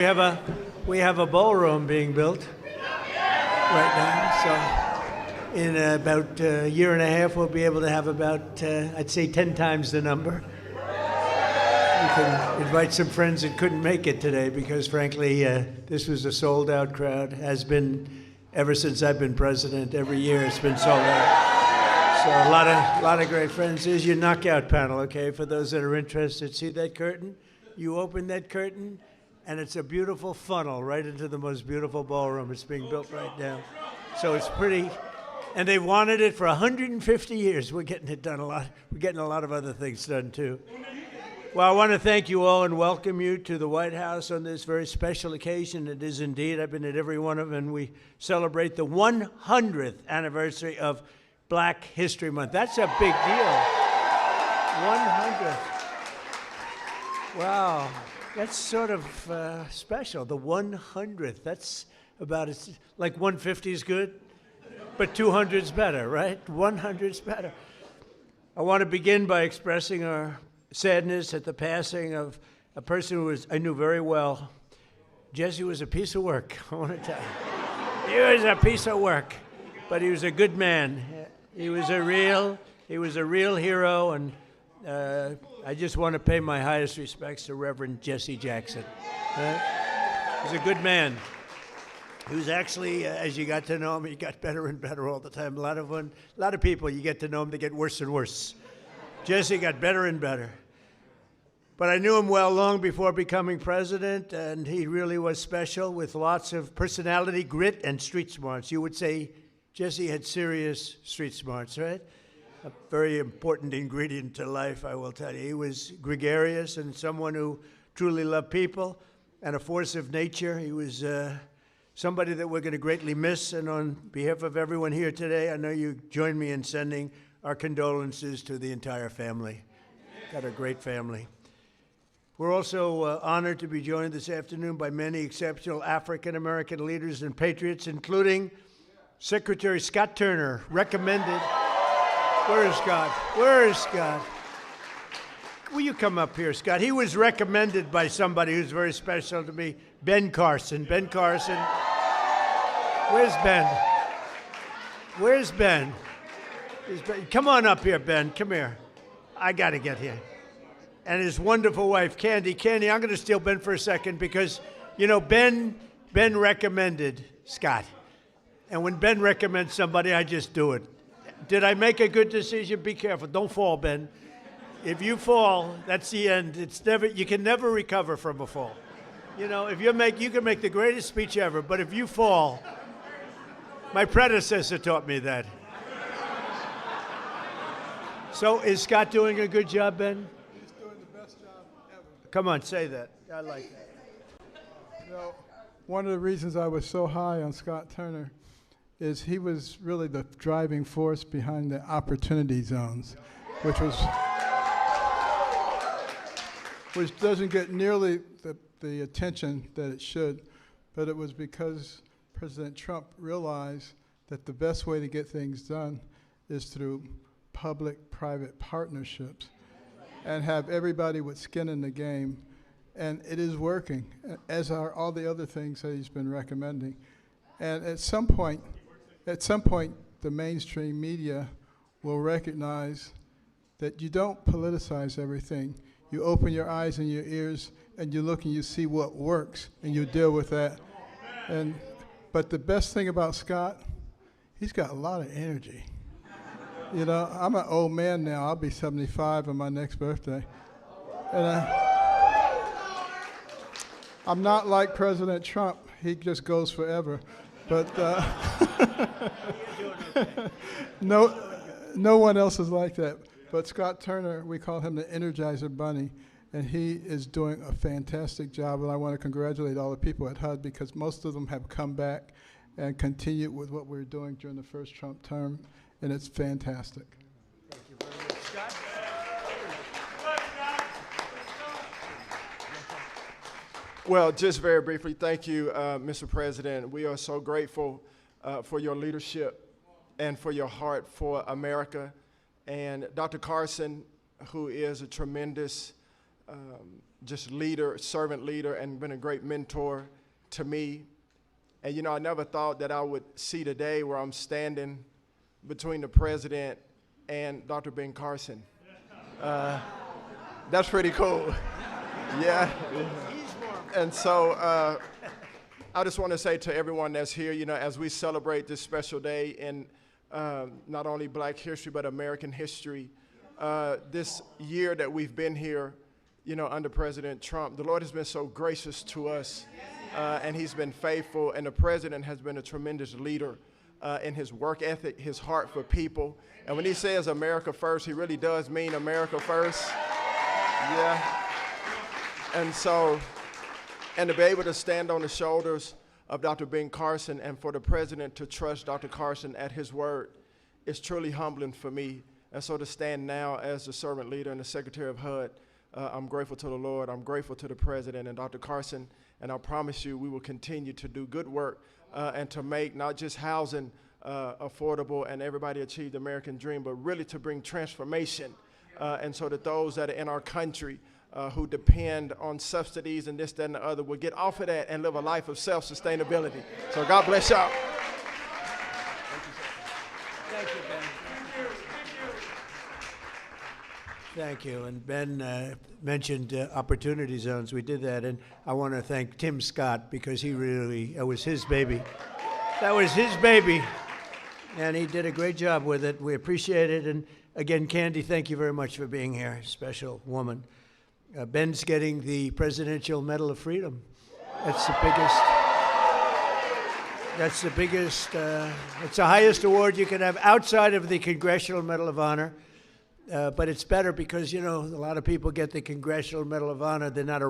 We have a ballroom being built right now. So in about a year and a half, we'll be able to have about, I'd say, 10 times the number. We can invite some friends that couldn't make it today because, frankly, this was a sold-out crowd. Has been ever since I've been president. Every year it's been sold out. So a lot of great friends. Here's your knockout panel, okay? For those that are interested, see that curtain? You open that curtain, and it's a beautiful funnel right into the most beautiful ballroom. It's being built right now. So it's pretty, and they wanted it for 150 years. We're getting it done a lot. We're getting a lot of other things done, too. Well, I want to thank you all and welcome you to the White House on this very special occasion. It is indeed. I've been at every one of them, and we celebrate the 100th anniversary of Black History Month. That's a big deal. 100th. Wow. That's sort of special, the 100th. That's about as, like 150 is good, but 200 is better, right? 100 is better. I want to begin by expressing our sadness at the passing of a person who I knew very well. Jesse was a piece of work, I want to tell you. He was a piece of work, but he was a good man. He was a real hero, and I just want to pay my highest respects to Reverend Jesse Jackson. He's a good man. He was actually, as you got to know him, he got better and better all the time. A lot of people, you get to know them, they get worse and worse. Jesse got better and better. But I knew him well long before becoming president, and he really was special with lots of personality, grit, and street smarts. You would say Jesse had serious street smarts, right? A very important ingredient to life, I will tell you. He was gregarious and someone who truly loved people and a force of nature. He was somebody that we're going to greatly miss. And on behalf of everyone here today, I know you join me in sending our condolences to the entire family. Got a great family. We're also honored to be joined this afternoon by many exceptional African-American leaders and patriots, including Secretary Scott Turner, recommended. Where is Scott? Where is Scott? Will you come up here, Scott? He was recommended by somebody who's very special to me, Ben Carson. Ben Carson. Where's Ben? Where's Ben? Come on up here, Ben. Come here. I got to get here. And his wonderful wife, Candy. Candy, I'm going to steal Ben for a second because, you know, Ben recommended Scott. And when Ben recommends somebody, I just do it. Did I make a good decision? Be careful. Don't fall, Ben. If you fall, that's the end. You can never recover from a fall. You know, you can make the greatest speech ever, but if you fall, my predecessor taught me that. So is Scott doing a good job, Ben? He's doing the best job ever. Come on, say that. I like that. You know, one of the reasons I was so high on Scott Turner is he was really the driving force behind the opportunity zones, which doesn't get nearly the attention that it should, but it was because President Trump realized that the best way to get things done is through public-private partnerships and have everybody with skin in the game, and it is working, as are all the other things that he's been recommending. And at some point, the mainstream media will recognize that you don't politicize everything. You open your eyes and your ears, and you look and you see what works, and you deal with that. But the best thing about Scott, he's got a lot of energy. You know, I'm an old man now. I'll be 75 on my next birthday. And I'm not like President Trump. He just goes forever. But no one else is like that. But Scott Turner, we call him the Energizer Bunny, and he is doing a fantastic job. And I want to congratulate all the people at HUD because most of them have come back and continued with what we were doing during the first Trump term, and it's fantastic. Thank you very much, Scott. Well, just very briefly, thank you, Mr. President. We are so grateful for your leadership and for your heart for America. And Dr. Carson, who is a tremendous just leader, servant leader, and been a great mentor to me. And, you know, I never thought that I would see the day where I'm standing between the president and Dr. Ben Carson. That's pretty cool. Yeah. And so I just want to say to everyone that's here, you know, as we celebrate this special day in not only Black history, but American history, this year that we've been here, you know, under President Trump, the Lord has been so gracious to us, and he's been faithful, and the president has been a tremendous leader in his work ethic, his heart for people. And when he says America first, he really does mean America first. Yeah. And so, and to be able to stand on the shoulders of Dr. Ben Carson and for the president to trust Dr. Carson at his word is truly humbling for me. And so to stand now as the servant leader and the secretary of HUD, I'm grateful to the Lord. I'm grateful to the president and Dr. Carson. And I promise you we will continue to do good work and to make not just housing affordable and everybody achieve the American dream, but really to bring transformation. And so that those that are in our country who depend on subsidies and this, that, and the other will get off of that and live a life of self-sustainability. So God bless y'all. Thank you, Ben. Thank you. And Ben mentioned opportunity zones. We did that, and I want to thank Tim Scott because he really, it was his baby. That was his baby, and he did a great job with it. We appreciate it. And again, Candy, thank you very much for being here. Special woman. Ben's getting the Presidential Medal of Freedom. That's the biggest, it's the highest award you can have outside of the Congressional Medal of Honor. But it's better because, you know, a lot of people get the Congressional Medal of Honor. They're not around.